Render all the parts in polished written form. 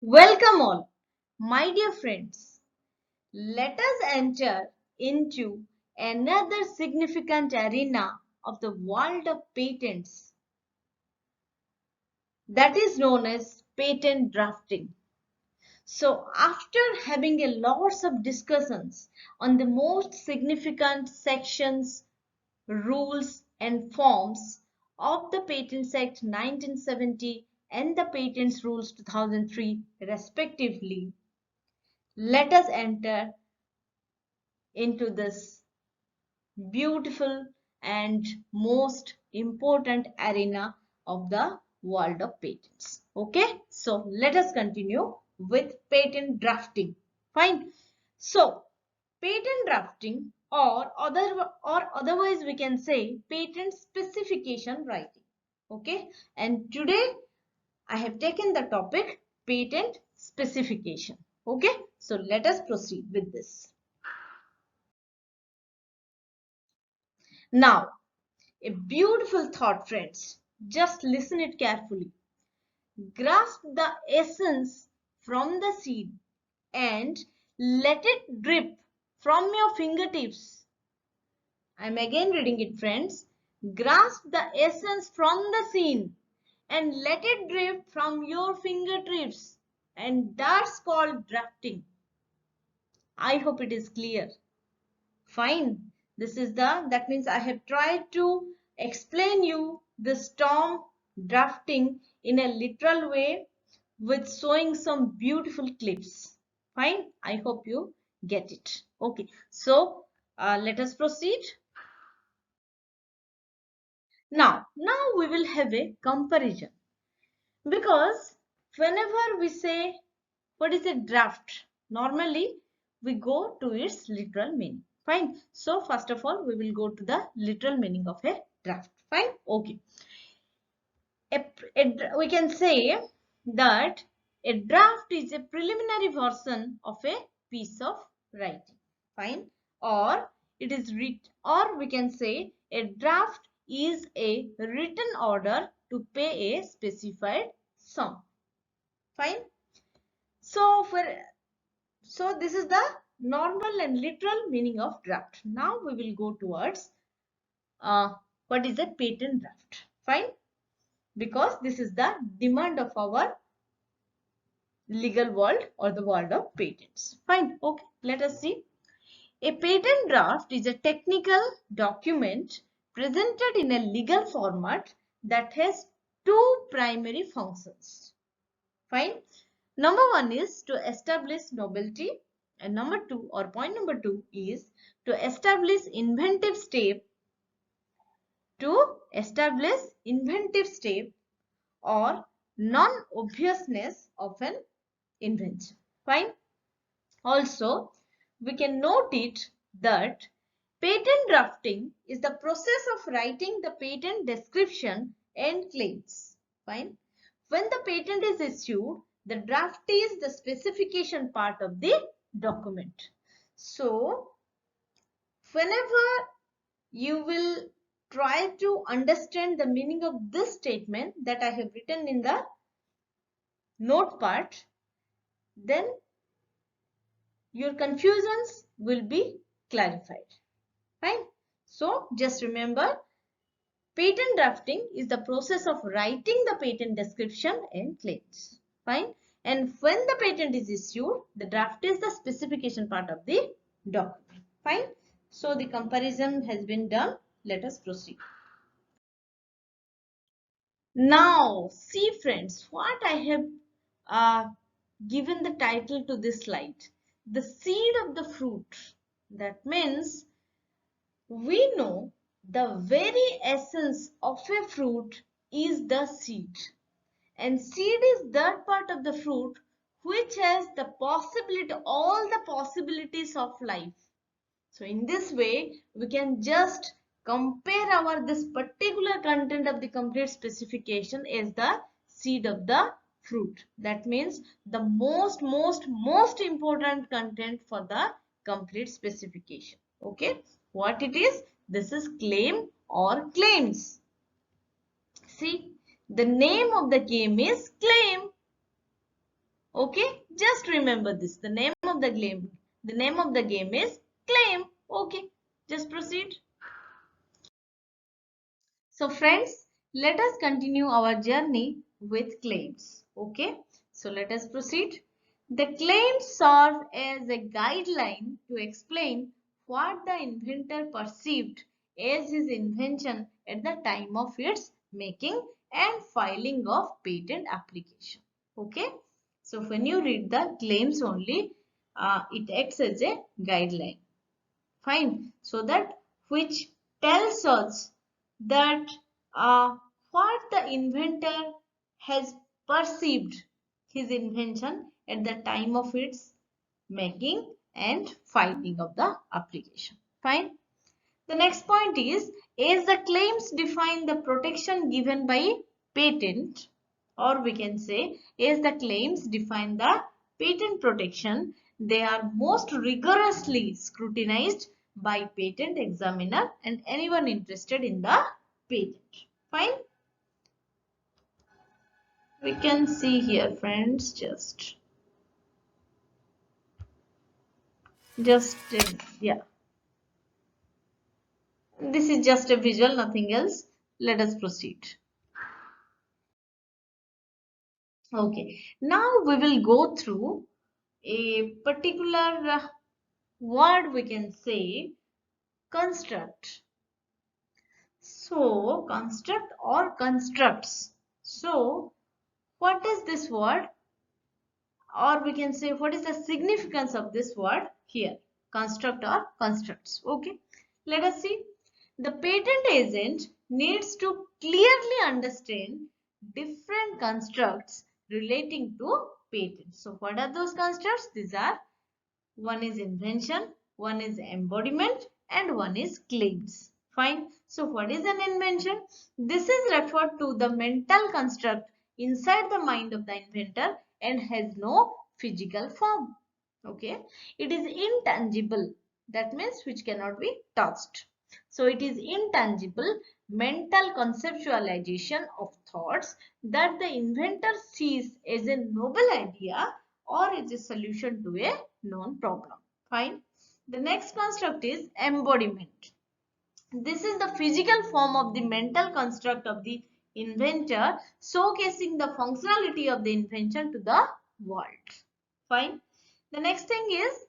Welcome all, my dear friends. Let us enter into another significant arena of the world of patents that is known as patent drafting. So, after having a lots of discussions on the most significant sections, rules, and forms of the Patents Act 1970 and the Patents Rules 2003, respectively, let us enter into this beautiful and most important arena of the world of patents. Okay, so let us continue with patent drafting. Fine. So, patent drafting or otherwise we can say patent specification writing. Okay, and today I have taken the topic patent specification. Okay, so let us proceed with this. Now, a beautiful thought, friends. Just listen it carefully. Grasp the essence from the seed and let it drip from your fingertips. I'm again reading it, friends. Grasp the essence from the seed and let it drip from your fingertips. And that's called drafting. I hope it is clear. Fine. That means I have tried to explain you this term drafting in a literal way with showing some beautiful clips. Fine. I hope you get it. Okay. So let us proceed. Now we will have a comparison because whenever we say what is a draft, normally we go to its literal meaning. Fine. So first of all, we will go to the literal meaning of a draft. Fine. Okay. We can say that a draft is a preliminary version of a piece of writing. Fine. Or it is or we can say a draft is a written order to pay a specified sum. Fine. So this is the normal and literal meaning of draft. Now we will go towards what is a patent draft. Fine. Because this is the demand of our legal world or the world of patents. Fine. Okay. Let us see. A patent draft is a technical document presented in a legal format that has two primary functions. Fine. Number one is to establish novelty, and point number two is to establish inventive step or non-obviousness of an invention. Fine. Also, we can note it that patent drafting is the process of writing the patent description and claims. Fine. When the patent is issued, the draft is the specification part of the document. So, whenever you will try to understand the meaning of this statement that I have written in the note part, then your confusions will be clarified. Fine. So, just remember, patent drafting is the process of writing the patent description and claims. Fine. And when the patent is issued, the draft is the specification part of the document. Fine. So, the comparison has been done. Let us proceed. Now, see friends, what I have given the title to this slide. The seed of the fruit. That means we know the very essence of a fruit is the seed. And seed is that part of the fruit which has the possibility, all the possibilities of life. So in this way, we can just compare this particular content of the complete specification as the seed of the fruit. That means the most important content for the complete specification. Okay. What it is? This is claim or claims. See, the name of the game is claim. Okay, just remember this. The name of the game is claim. Okay, just proceed. So friends, let us continue our journey with claims. Okay, so let us proceed. The claims serve as a guideline to explain what the inventor perceived as his invention at the time of its making and filing of patent application. Okay, so when you read the claims only, it acts as a guideline. Fine, so that which tells us that what the inventor has perceived his invention at the time of its making and filing of the application. Fine. The next point is, as the claims define the protection given by patent, or we can say, as the claims define the patent protection, they are most rigorously scrutinized by patent examiner and anyone interested in the patent. Fine. We can see here, friends, yeah. This is just a visual, nothing else. Let us proceed. Okay, now we will go through a particular word, we can say construct. So, construct or constructs. So, what is this word? Or we can say what is the significance of this word here? Construct or constructs. Okay, let us see. The patent agent needs to clearly understand different constructs relating to patents. So, what are those constructs? These are: one is invention, one is embodiment, and one is claims. Fine. So what is an invention? This is referred to the mental construct inside the mind of the inventor and has no physical form. Okay. It is intangible. That means which cannot be touched. So it is intangible mental conceptualization of thoughts that the inventor sees as a novel idea or as a solution to a known problem. Fine. The next construct is embodiment. This is the physical form of the mental construct of the inventor, showcasing the functionality of the invention to the world. Fine. The next thing is,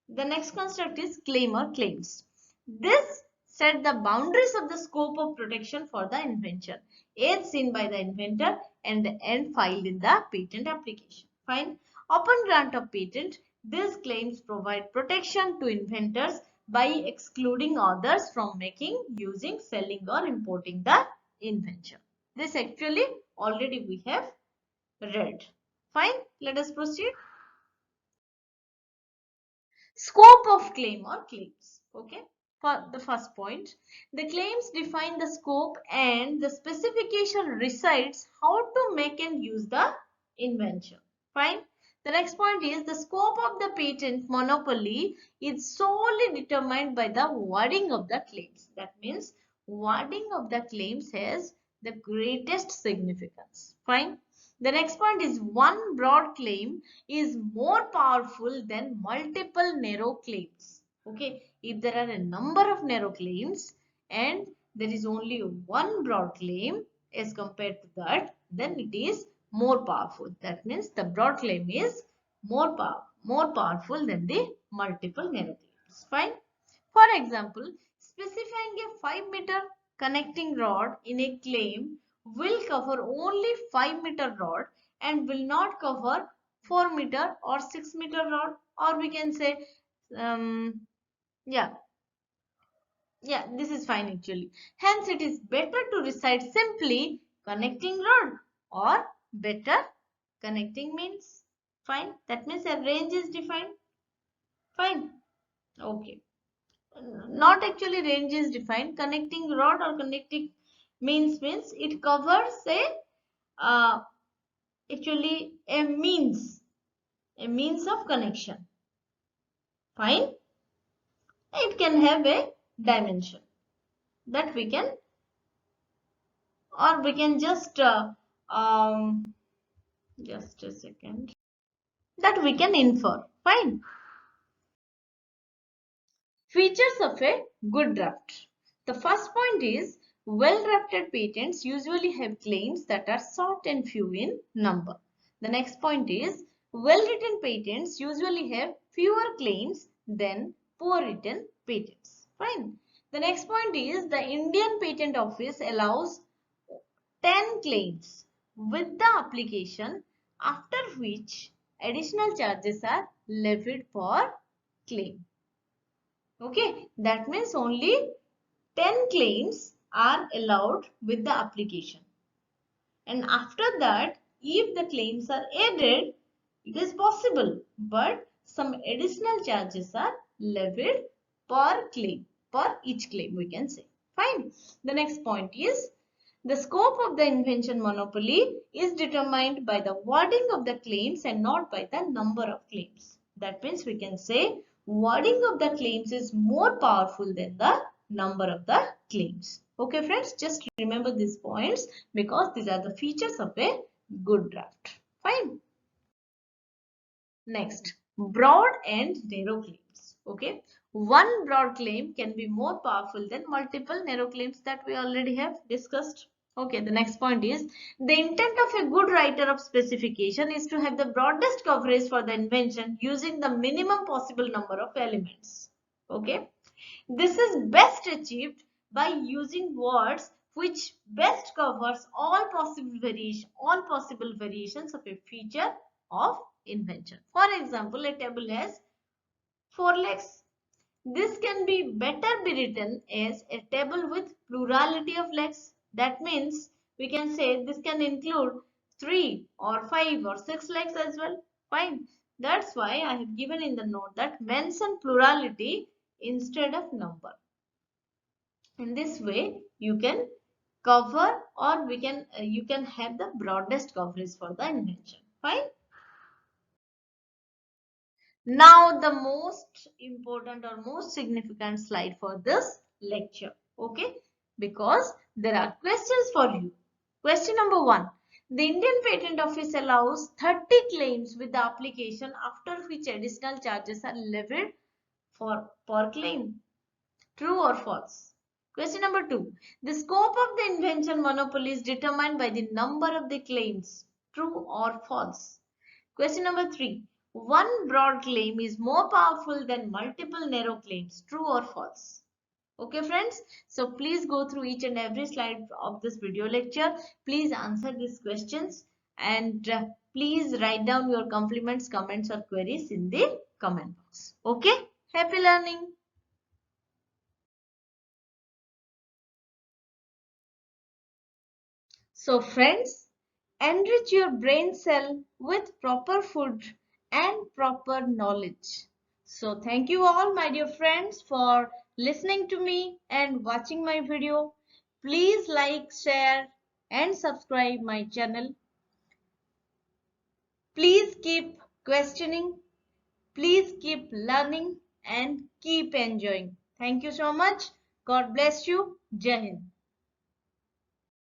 the next construct is claim or claims. This set the boundaries of the scope of protection for the invention, as seen by the inventor and filed in the patent application. Fine. Upon grant of patent, these claims provide protection to inventors by excluding others from making, using, selling or importing the invention. This actually already we have read. Fine. Let us proceed. Scope of claim or claims. Okay. For the first point, the claims define the scope and the specification recites how to make and use the invention. Fine. The next point is the scope of the patent monopoly is solely determined by the wording of the claims. That means wording of the claims has the greatest significance. Fine. The next point is one broad claim is more powerful than multiple narrow claims. Okay, if there are a number of narrow claims and there is only one broad claim as compared to that, then it is more powerful. That means the broad claim is more powerful than the multiple narrow claims. Fine. For example, specifying a 5-meter connecting rod in a claim will cover only 5-meter rod and will not cover 4-meter or 6-meter rod, or we can say um, yeah, this is fine actually. Hence it is better to recite simply connecting rod or better connecting means. Fine, that means a range is defined. Fine. Okay, not actually range is defined. Connecting rod or connecting means it covers uh, actually a means of connection. Fine. It can have a dimension that we can, or we can just a second. that we can infer. Fine. Features of a good draft. The first point is well-drafted patents usually have claims that are short and few in number. The next point is well-written patents usually have fewer claims than poor-written patents. Fine. The next point is the Indian Patent Office allows 10 claims with the application, after which additional charges are levied per claim. Okay, that means only 10 claims are allowed with the application. And after that, if the claims are added, it is possible, but some additional charges are levied per claim, per each claim we can say. Fine. The next point is the scope of the invention monopoly is determined by the wording of the claims and not by the number of claims. That means we can say wording of the claims is more powerful than the number of the claims. Okay friends, just remember these points because these are the features of a good draft. Fine. Next, broad and narrow claims. Okay, one broad claim can be more powerful than multiple narrow claims that we already have discussed. Okay, the next point is the intent of a good writer of specification is to have the broadest coverage for the invention using the minimum possible number of elements. Okay, this is best achieved by using words which best covers all possible variations of a feature of invention. For example, a table has 4 legs. This can be better be written as a table with plurality of legs. That means we can say this can include 3 or 5 or 6 legs as well. Fine. That's why I have given in the note that mention plurality instead of number. In this way, you can cover or you can have the broadest coverage for the invention. Fine. Now the most important or most significant slide for this lecture. Okay, because there are questions for you. Question number 1. The Indian Patent Office allows 30 claims with the application, after which additional charges are levied for per claim. True or false? Question number 2. The scope of the invention monopoly is determined by the number of the claims. True or false? Question number 3. One broad claim is more powerful than multiple narrow claims. True or false? Okay friends, so please go through each and every slide of this video lecture. Please answer these questions and please write down your compliments, comments or queries in the comment box. Okay, happy learning. So friends, enrich your brain cell with proper food and proper knowledge. So thank you all my dear friends for listening to me and watching my video. Please like, share and subscribe my channel. Please keep questioning. Please keep learning and keep enjoying. Thank you so much. God bless you. Jai Hind.